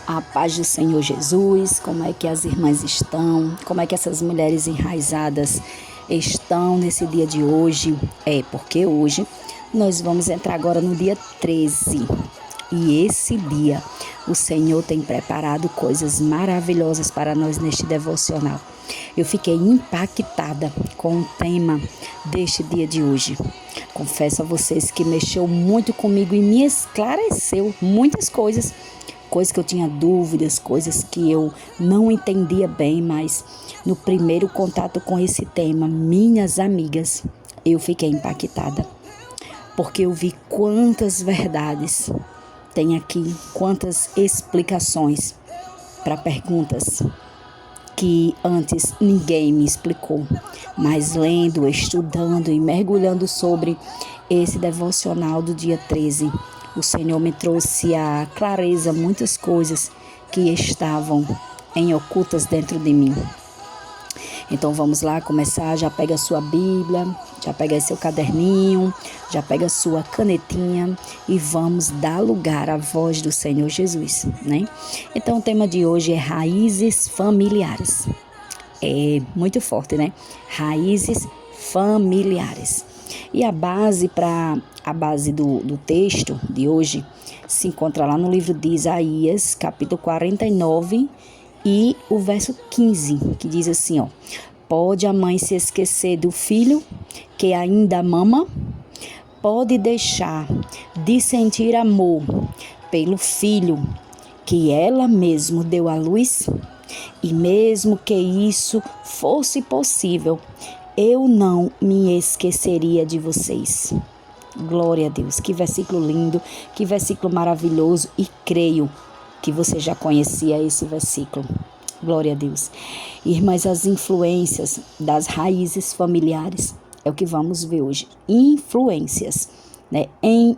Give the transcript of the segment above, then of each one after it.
A paz do Senhor Jesus, como é que as irmãs estão, como é que essas mulheres enraizadas estão nesse dia de hoje. Porque hoje nós vamos entrar agora no dia 13 e esse dia o Senhor tem preparado coisas maravilhosas para nós neste devocional. Eu fiquei impactada com o tema deste dia de hoje. Confesso a vocês que mexeu muito comigo e me esclareceu muitas coisas que eu tinha dúvidas, coisas que eu não entendia bem, mas no primeiro contato com esse tema, minhas amigas, eu fiquei impactada, porque eu vi quantas verdades tem aqui, quantas explicações para perguntas que antes ninguém me explicou, mas lendo, estudando e mergulhando sobre esse devocional do dia 13, o Senhor me trouxe à clareza muitas coisas que estavam ocultas dentro de mim. Então vamos lá começar, já pega a sua Bíblia, já pega seu caderninho, já pega a sua canetinha e vamos dar lugar à voz do Senhor Jesus, né? Então o tema de hoje é raízes familiares. É muito forte, né? Raízes familiares. E a base do texto de hoje se encontra lá no livro de Isaías, capítulo 49 e o verso 15, que diz assim, pode a mãe se esquecer do filho que ainda mama? Pode deixar de sentir amor pelo filho que ela mesma deu à luz? E mesmo que isso fosse possível, eu não me esqueceria de vocês. Glória a Deus, que versículo lindo, que versículo maravilhoso, e creio que você já conhecia esse versículo. Glória a Deus. Irmãs, as influências das raízes familiares é o que vamos ver hoje. Influências, né?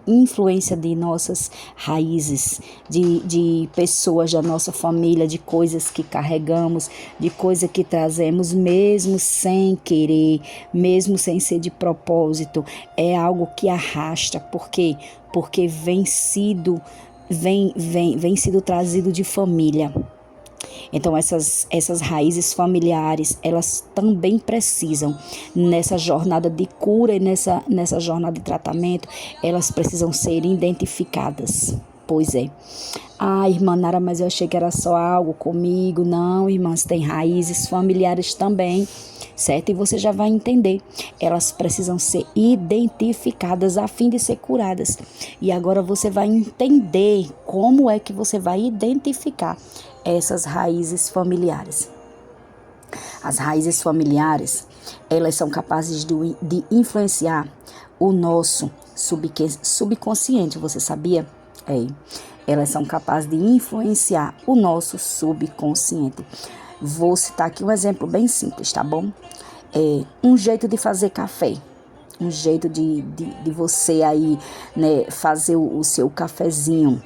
Influência de nossas raízes, de pessoas da nossa família, de coisas que carregamos, de coisas que trazemos mesmo sem querer, mesmo sem ser de propósito. É algo que arrasta. Por quê? Porque vem sido trazido de família. Então essas raízes familiares, elas também precisam, nessa jornada de cura e nessa jornada de tratamento, elas precisam ser identificadas. Pois é. Irmã Nara, mas eu achei que era só algo comigo. Não, irmãs, tem raízes familiares também, certo? E você já vai entender. Elas precisam ser identificadas a fim de ser curadas. E agora você vai entender como é que você vai identificar essas raízes familiares. As raízes familiares, elas são capazes de influenciar o nosso subconsciente, você sabia? Elas são capazes de influenciar o nosso subconsciente. Vou citar aqui um exemplo bem simples, tá bom? Um jeito de fazer café. Um jeito de você aí, né, fazer o seu cafezinho.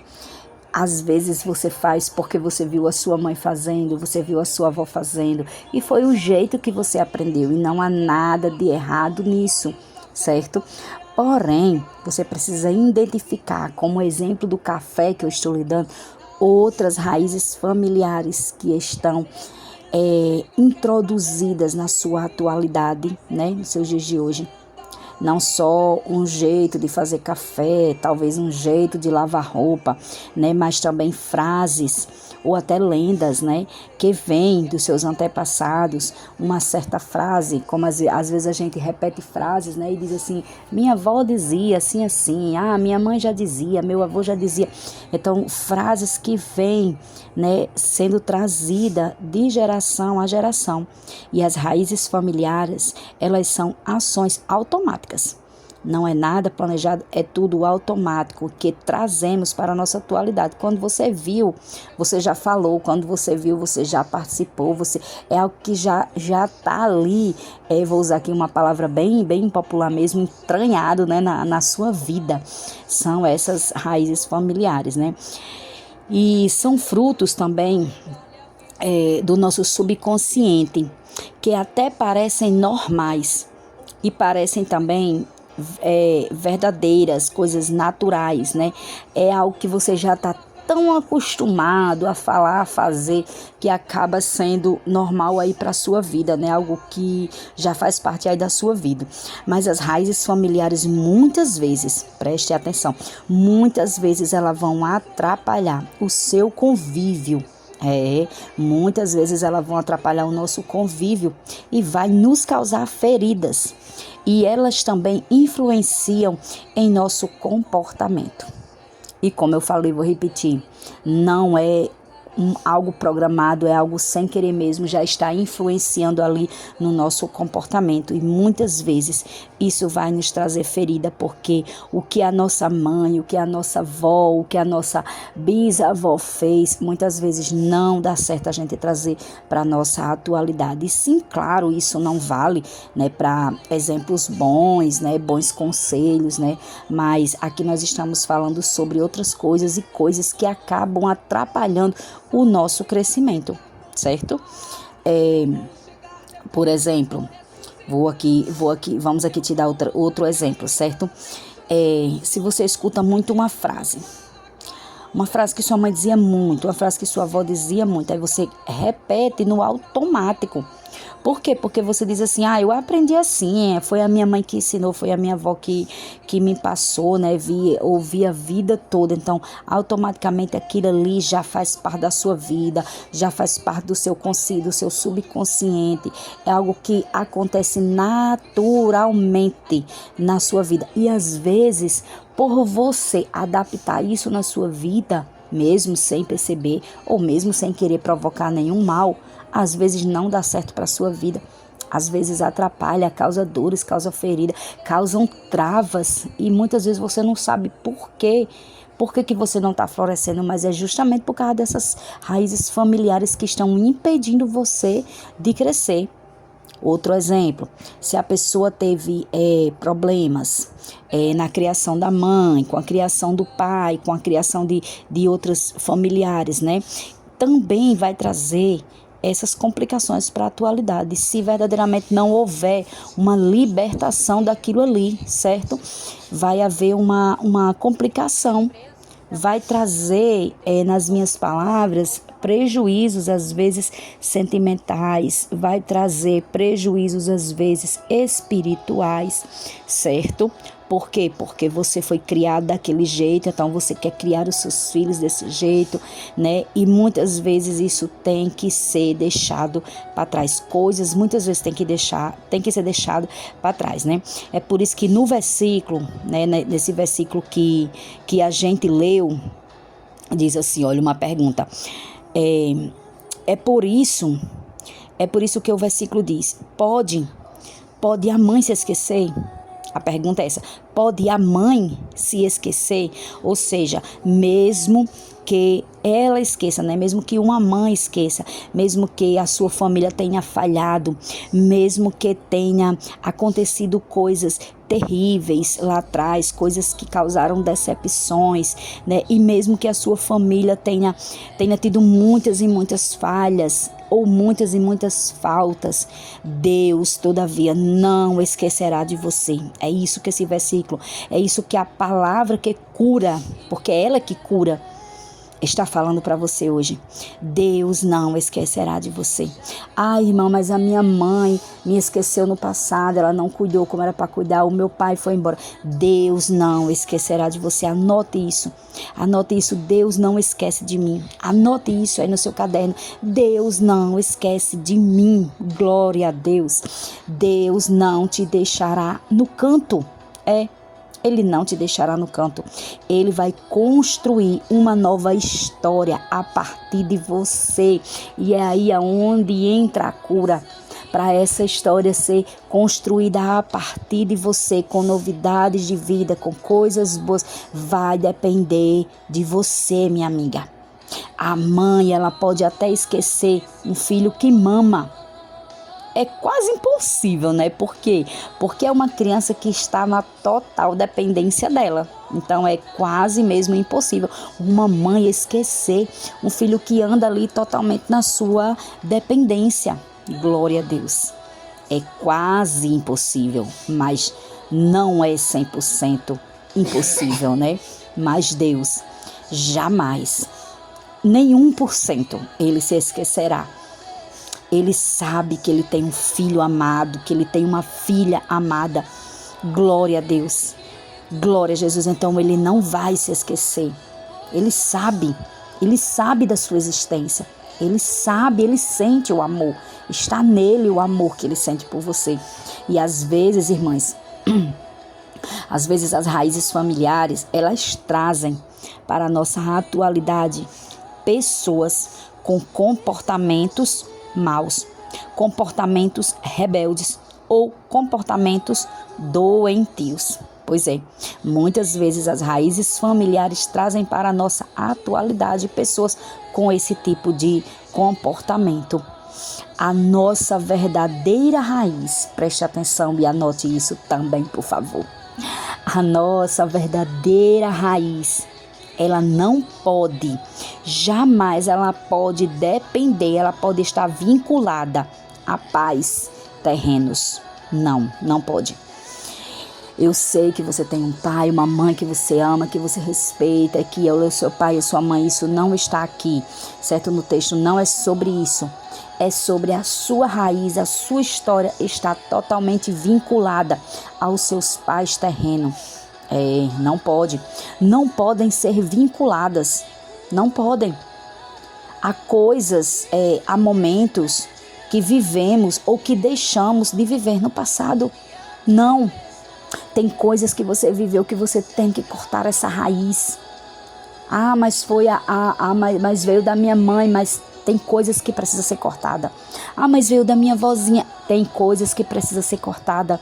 Às vezes você faz porque você viu a sua mãe fazendo, você viu a sua avó fazendo, e foi o jeito que você aprendeu, e não há nada de errado nisso, certo? Porém, você precisa identificar, como exemplo do café que eu estou lhe dando, outras raízes familiares que estão introduzidas na sua atualidade, né, nos seus dias de hoje. Não só um jeito de fazer café, talvez um jeito de lavar roupa, né? Mas também frases ou até lendas, né? Que vêm dos seus antepassados. Uma certa frase, como às vezes a gente repete frases, né? E diz assim, minha avó dizia assim, assim. Minha mãe já dizia, meu avô já dizia. Então, frases que vêm, né? Sendo trazida de geração a geração. E as raízes familiares, elas são ações automáticas. Não é nada planejado, é tudo automático que trazemos para a nossa atualidade. Quando você viu, você já falou. Quando você viu, você já participou. É algo que já está ali. Vou usar aqui uma palavra bem popular mesmo, entranhado, né, na sua vida. São essas raízes familiares, né? E são frutos também do nosso subconsciente, que até parecem normais e parecem também verdadeiras, coisas naturais, né? É algo que você já está tão acostumado a falar, a fazer, que acaba sendo normal aí para a sua vida, né? Algo que já faz parte aí da sua vida. Mas as raízes familiares, muitas vezes, preste atenção, muitas vezes elas vão atrapalhar o seu convívio. Muitas vezes elas vão atrapalhar o nosso convívio e vai nos causar feridas. E elas também influenciam em nosso comportamento. E como eu falei, vou repetir, não é algo programado, é algo sem querer mesmo, já está influenciando ali no nosso comportamento. E muitas vezes isso vai nos trazer ferida, porque o que a nossa mãe, o que a nossa avó, o que a nossa bisavó fez, muitas vezes não dá certo a gente trazer para a nossa atualidade. E sim, claro, isso não vale, né, para exemplos bons, né, bons conselhos, né, mas aqui nós estamos falando sobre outras coisas e coisas que acabam atrapalhando o nosso crescimento, certo? Por exemplo, vamos aqui te dar outro exemplo, certo? Se você escuta muito uma frase que sua mãe dizia muito, uma frase que sua avó dizia muito, aí você repete no automático. Por quê? Porque você diz assim, eu aprendi assim, foi a minha mãe que ensinou, foi a minha avó que me passou, né? Ouvi a vida toda, então automaticamente aquilo ali já faz parte da sua vida, já faz parte do seu subconsciente, é algo que acontece naturalmente na sua vida. E às vezes, por você adaptar isso na sua vida, mesmo sem perceber ou mesmo sem querer provocar nenhum mal, às vezes não dá certo para a sua vida, às vezes atrapalha, causa dores, causa ferida, causam travas e muitas vezes você não sabe por quê. Por que você não está florescendo? Mas é justamente por causa dessas raízes familiares que estão impedindo você de crescer. Outro exemplo, se a pessoa teve problemas na criação da mãe, com a criação do pai, com a criação de outros familiares, né? Também vai trazer essas complicações para a atualidade, se verdadeiramente não houver uma libertação daquilo ali, certo? Vai haver uma complicação, vai trazer, nas minhas palavras, prejuízos às vezes sentimentais, vai trazer prejuízos às vezes espirituais, certo? Por quê? Porque você foi criado daquele jeito, então você quer criar os seus filhos desse jeito, né? E muitas vezes isso tem que ser deixado para trás. Coisas muitas vezes tem que ser deixado para trás, né? É por isso que no versículo, né, nesse versículo que a gente leu, diz assim, olha, uma pergunta. É por isso que o versículo diz, pode a mãe se esquecer? A pergunta é essa, pode a mãe se esquecer? Ou seja, mesmo que ela esqueça, né? Mesmo que uma mãe esqueça, mesmo que a sua família tenha falhado, mesmo que tenha acontecido coisas terríveis lá atrás, coisas que causaram decepções, né? E mesmo que a sua família tenha tido muitas e muitas falhas, ou muitas e muitas faltas, Deus, todavia, não esquecerá de você. É isso que esse versículo, é isso que a palavra que cura, porque é ela que cura, está falando para você hoje. Deus não esquecerá de você. Irmão, mas a minha mãe me esqueceu no passado, ela não cuidou como era para cuidar, o meu pai foi embora. Deus não esquecerá de você. Anote isso, Deus não esquece de mim. Anote isso aí no seu caderno. Deus não esquece de mim. Glória a Deus. Deus não te deixará no canto. Ele não te deixará no canto. Ele vai construir uma nova história a partir de você. E é aí aonde entra a cura. Para essa história ser construída a partir de você, com novidades de vida, com coisas boas, vai depender de você, minha amiga. A mãe, ela pode até esquecer um filho que mama. É quase impossível, né? Por quê? Porque é uma criança que está na total dependência dela. Então é quase mesmo impossível uma mãe esquecer um filho que anda ali totalmente na sua dependência. Glória a Deus. É quase impossível, mas não é 100% impossível, né? Mas Deus Jamais, nenhum por cento ele se esquecerá. Ele sabe que ele tem um filho amado, que ele tem uma filha amada. Glória a Deus. Glória a Jesus. Então ele não vai se esquecer. Ele sabe da sua existência. Ele sabe, ele sente o amor. Está nele o amor que ele sente por você. E às vezes, irmãs, às vezes as raízes familiares, elas trazem para a nossa atualidade pessoas com comportamentos maus, comportamentos rebeldes ou comportamentos doentios. Pois é, muitas vezes as raízes familiares trazem para a nossa atualidade pessoas com esse tipo de comportamento. A nossa verdadeira raiz, preste atenção e anote isso também, por favor. A nossa verdadeira raiz, ela não pode, jamais ela pode depender, ela pode estar vinculada a pais terrenos. Não pode. Eu sei que você tem um pai, uma mãe que você ama, que você respeita, que é o seu pai e a sua mãe. Isso não está aqui, certo? No texto não é sobre isso. É sobre a sua raiz, a sua história está totalmente vinculada aos seus pais terrenos. Não pode. Não podem ser vinculadas. Não podem. Há coisas, há momentos que vivemos ou que deixamos de viver no passado. Não. Tem coisas que você viveu que você tem que cortar essa raiz. Mas foi mas veio da minha mãe, mas tem coisas que precisa ser cortada. Mas veio da minha vozinha, tem coisas que precisa ser cortada.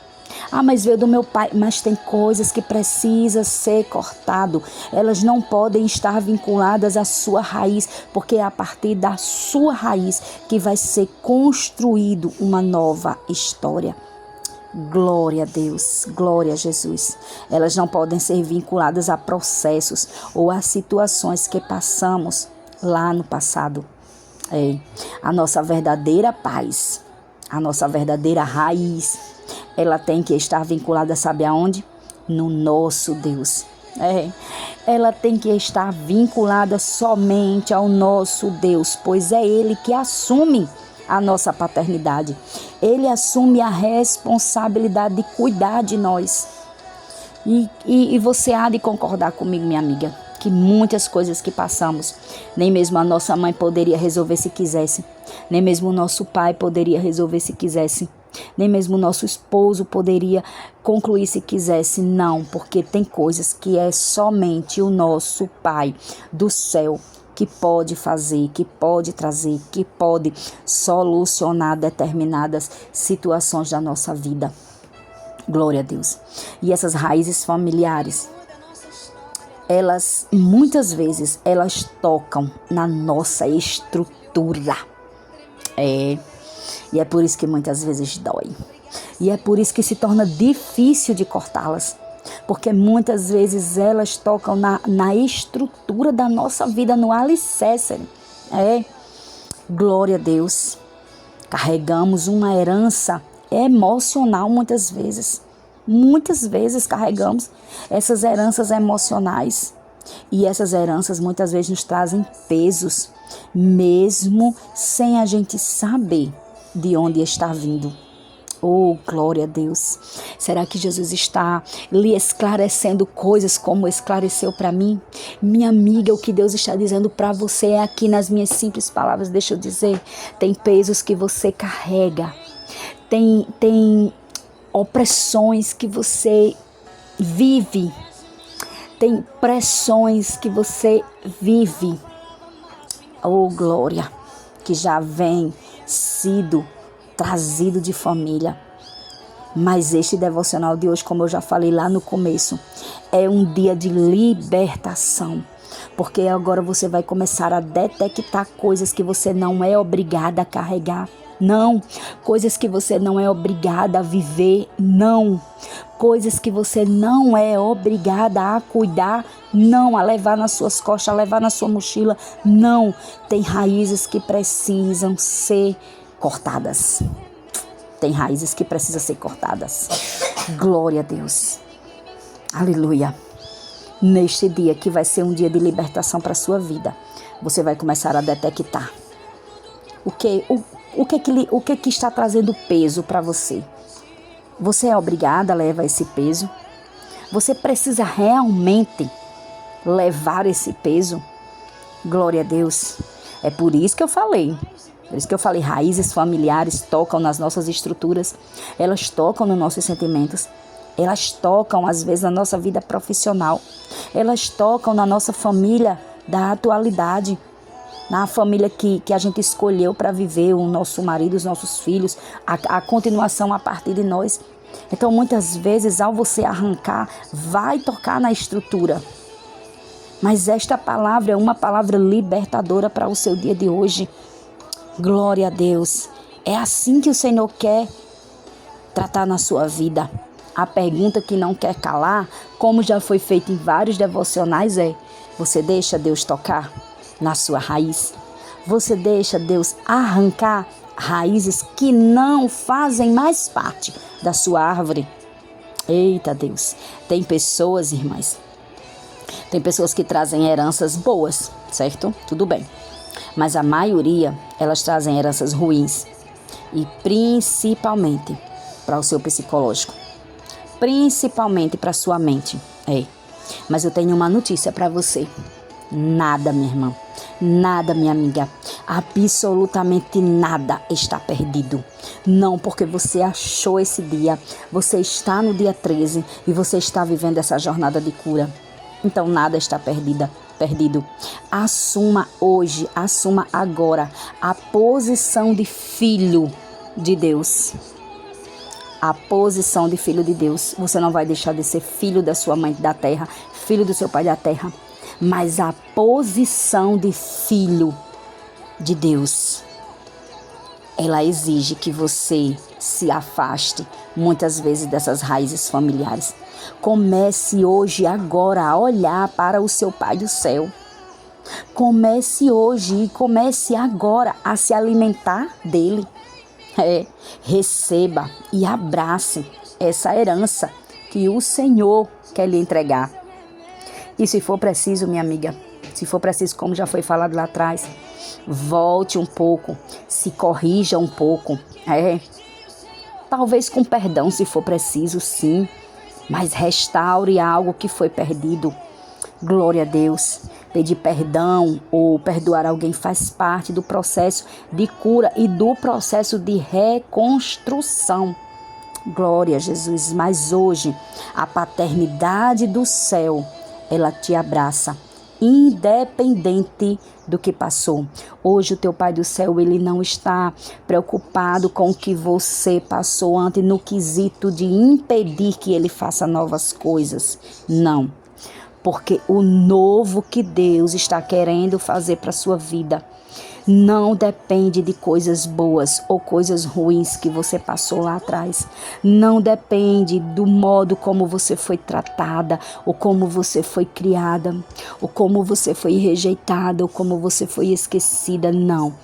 Mas veio do meu pai, mas tem coisas que precisa ser cortado. Elas não podem estar vinculadas à sua raiz, porque é a partir da sua raiz que vai ser construído uma nova história. Glória a Deus, glória a Jesus. Elas não podem ser vinculadas a processos ou a situações que passamos lá no passado. A nossa verdadeira paz, a nossa verdadeira raiz, ela tem que estar vinculada, sabe aonde? No nosso Deus. Ela tem que estar vinculada somente ao nosso Deus, pois é Ele que assume a nossa paternidade. Ele assume a responsabilidade de cuidar de nós. E você há de concordar comigo, minha amiga, que muitas coisas que passamos, nem mesmo a nossa mãe poderia resolver se quisesse, nem mesmo o nosso pai poderia resolver se quisesse, nem mesmo o nosso esposo poderia concluir se quisesse. Não, porque tem coisas que é somente o nosso Pai do céu que pode fazer, que pode trazer, que pode solucionar determinadas situações da nossa vida. Glória a Deus. E essas raízes familiares, elas muitas vezes elas tocam na nossa estrutura. E é por isso que muitas vezes dói. E é por isso que se torna difícil de cortá-las. Porque muitas vezes elas tocam na estrutura da nossa vida, no alicerce. Glória a Deus. Carregamos uma herança emocional muitas vezes. Muitas vezes carregamos essas heranças emocionais. E essas heranças muitas vezes nos trazem pesos, mesmo sem a gente saber de onde está vindo. Oh, glória a Deus. Será que Jesus está lhe esclarecendo coisas como esclareceu para mim? Minha amiga, o que Deus está dizendo para você é aqui nas minhas simples palavras. Deixa eu dizer, tem pesos que você carrega. Tem opressões que você vive. Tem pressões que você vive. Oh, glória, que já vem sido trazido de família. Mas este devocional de hoje, como eu já falei lá no começo, é um dia de libertação. Porque agora você vai começar a detectar coisas que você não é obrigada a carregar. Não. Coisas que você não é obrigada a viver. Não. Coisas que você não é obrigada a cuidar. Não. A levar nas suas costas, a levar na sua mochila. Não. Tem raízes que precisam ser cortadas. Tem raízes que precisam ser cortadas. Glória a Deus. Aleluia. neste dia, que vai ser um dia de libertação para a sua vida, você vai começar a detectar o que está trazendo peso para você. Você é obrigada a levar esse peso? Você precisa realmente levar esse peso? Glória a Deus. É por isso que eu falei. Raízes familiares tocam nas nossas estruturas. Elas tocam nos nossos sentimentos. Elas tocam, às vezes, na nossa vida profissional. Elas tocam na nossa família da atualidade. Na família que a gente escolheu para viver, o nosso marido, os nossos filhos, a continuação a partir de nós. Então, muitas vezes, ao você arrancar, vai tocar na estrutura. Mas esta palavra é uma palavra libertadora para o seu dia de hoje. Glória a Deus. É assim que o Senhor quer tratar na sua vida. A pergunta que não quer calar, como já foi feito em vários devocionais, é: você deixa Deus tocar na sua raiz? Você deixa Deus arrancar raízes que não fazem mais parte da sua árvore? Eita Deus! Tem pessoas, irmãs, que trazem heranças boas, certo? Tudo bem. Mas a maioria, elas trazem heranças ruins. E principalmente para o seu psicológico. Principalmente para a sua mente. Mas eu tenho uma notícia para você. Nada, minha irmã. Nada, minha amiga. Absolutamente nada está perdido. Não porque você achou esse dia. Você está no dia 13 e você está vivendo essa jornada de cura. Então nada está perdido. Assuma hoje, assuma agora a posição de filho de Deus. A posição de filho de Deus. Você não vai deixar de ser filho da sua mãe da terra, filho do seu pai da terra, mas a posição de filho de Deus, ela exige que você se afaste muitas vezes dessas raízes familiares. Comece hoje, agora, a olhar para o seu Pai do céu. Comece hoje e comece agora a se alimentar dele. Receba e abrace essa herança que o Senhor quer lhe entregar. E se for preciso, minha amiga, se for preciso, como já foi falado lá atrás, volte um pouco, se corrija um pouco. Talvez com perdão, se for preciso, sim. Mas restaure algo que foi perdido. Glória a Deus. Pedir perdão ou perdoar alguém faz parte do processo de cura e do processo de reconstrução. Glória a Jesus. Mas hoje, a paternidade do céu, ela te abraça, independente do que passou. Hoje o teu Pai do céu, ele não está preocupado com o que você passou antes no quesito de impedir que ele faça novas coisas. Não. Porque o novo que Deus está querendo fazer para a sua vida não depende de coisas boas ou coisas ruins que você passou lá atrás. Não depende do modo como você foi tratada, ou como você foi criada, ou como você foi rejeitada, ou como você foi esquecida. Não.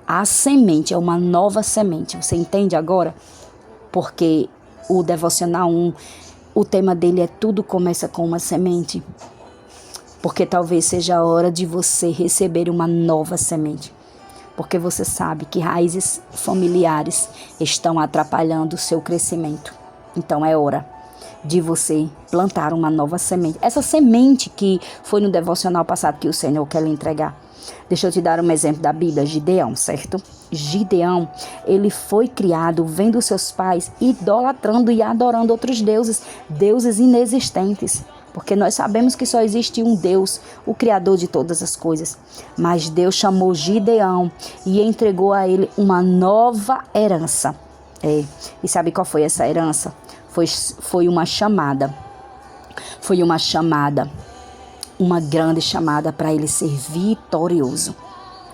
A semente é uma nova semente. Você entende agora? Porque o Devocional 1, o tema dele é tudo começa com uma semente. Porque talvez seja a hora de você receber uma nova semente. Porque você sabe que raízes familiares estão atrapalhando o seu crescimento. Então é hora de você plantar uma nova semente. Essa semente que foi no devocional passado que o Senhor quer lhe entregar. Deixa eu te dar um exemplo da Bíblia, Gideão, certo? Gideão, ele foi criado vendo seus pais idolatrando e adorando outros deuses, deuses inexistentes. Porque nós sabemos que só existe um Deus, o Criador de todas as coisas. Mas Deus chamou Gideão e entregou a ele uma nova herança. E sabe qual foi essa herança? Foi uma chamada. Foi uma chamada. Uma grande chamada para ele ser vitorioso.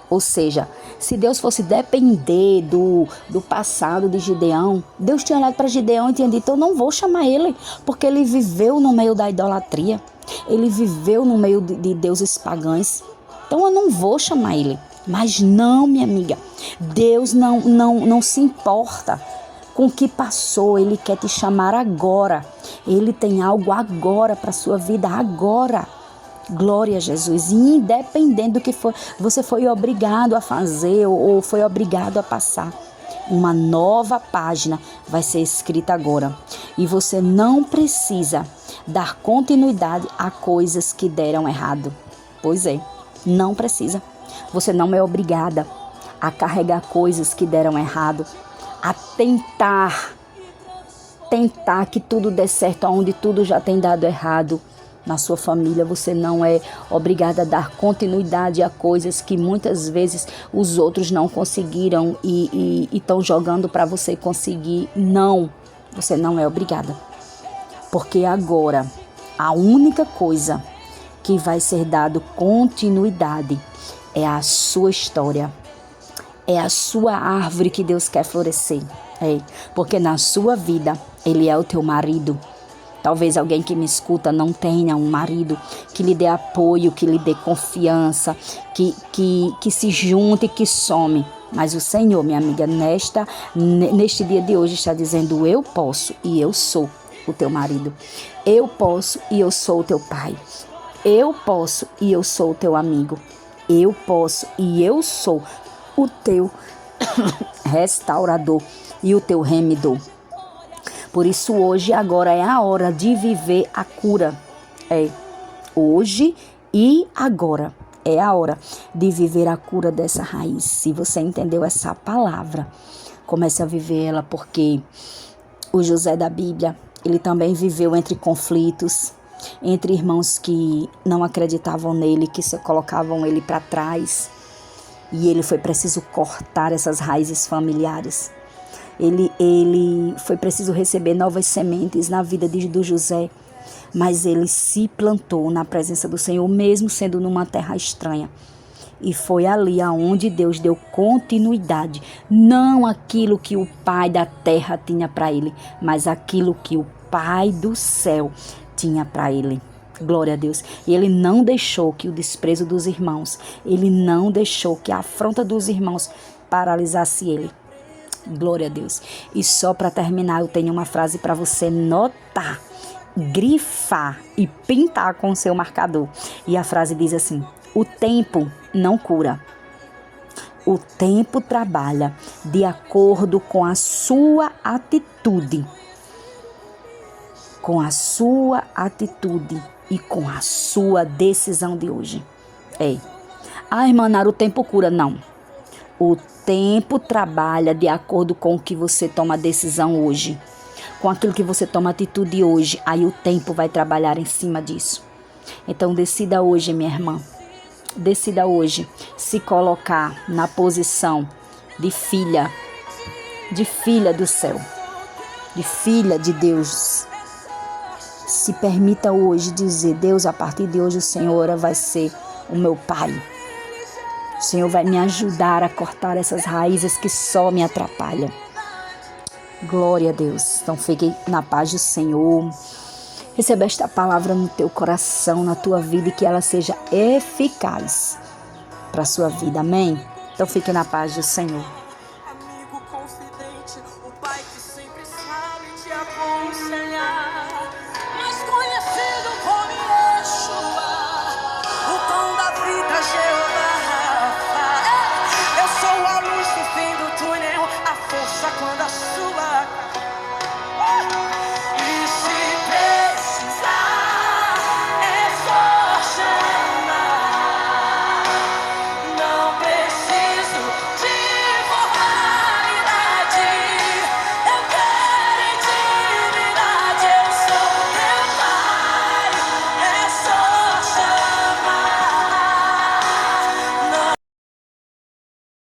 Ou seja, se Deus fosse depender do passado de Gideão, Deus tinha olhado para Gideão e tinha dito: eu não vou chamar ele, porque ele viveu no meio da idolatria, ele viveu no meio de deuses pagãos, então eu não vou chamar ele. Mas não, minha amiga, Deus não se importa com o que passou, ele quer te chamar agora. Ele tem algo agora para a sua vida, agora. Glória a Jesus. E independente do que você foi obrigado a fazer ou foi obrigado a passar, uma nova página vai ser escrita agora. E você não precisa dar continuidade a coisas que deram errado. Pois é, não precisa. Você não é obrigada a carregar coisas que deram errado, a tentar que tudo dê certo onde tudo já tem dado errado. Na sua família, você não é obrigada a dar continuidade a coisas que muitas vezes os outros não conseguiram e estão jogando para você conseguir. Não, você não é obrigada. Porque agora, a única coisa que vai ser dado continuidade é a sua história. É a sua árvore que Deus quer florescer. Porque na sua vida, Ele é o teu marido. Talvez alguém que me escuta não tenha um marido que lhe dê apoio, que lhe dê confiança, que se junte e que some. Mas o Senhor, minha amiga, neste dia de hoje está dizendo: eu posso e eu sou o teu marido. Eu posso e eu sou o teu pai. Eu posso e eu sou o teu amigo. Eu posso e eu sou o teu restaurador e o teu remidor. Por isso hoje, agora é a hora de viver a cura. Hoje e agora é a hora de viver a cura dessa raiz. Se você entendeu essa palavra, comece a viver ela, porque o José da Bíblia, ele também viveu entre conflitos, entre irmãos que não acreditavam nele, que só colocavam ele para trás. E ele foi preciso cortar essas raízes familiares. Ele foi preciso receber novas sementes na vida do José, mas ele se plantou na presença do Senhor, mesmo sendo numa terra estranha. E foi ali aonde Deus deu continuidade, não aquilo que o pai da terra tinha para ele, mas aquilo que o pai do céu tinha para ele. Glória a Deus. E ele não deixou que o desprezo dos irmãos, ele não deixou que a afronta dos irmãos paralisasse ele. Glória a Deus. E só para terminar, eu tenho uma frase para você notar, grifar e pintar com o seu marcador. E a frase diz assim: o tempo não cura. O tempo trabalha de acordo com a sua atitude. Com a sua atitude e com a sua decisão de hoje. Irmã Nara, o tempo cura. Não. O tempo trabalha de acordo com o que você toma a decisão hoje. Com aquilo que você toma atitude hoje. Aí o tempo vai trabalhar em cima disso. Então decida hoje, minha irmã. Decida hoje se colocar na posição de filha do céu. De filha de Deus. Se permita hoje dizer: Deus, a partir de hoje o Senhor vai ser o meu Pai. O Senhor vai me ajudar a cortar essas raízes que só me atrapalham. Glória a Deus. Então fique na paz do Senhor. Receba esta palavra no teu coração, na tua vida, e que ela seja eficaz para a sua vida. Amém? Então fique na paz do Senhor.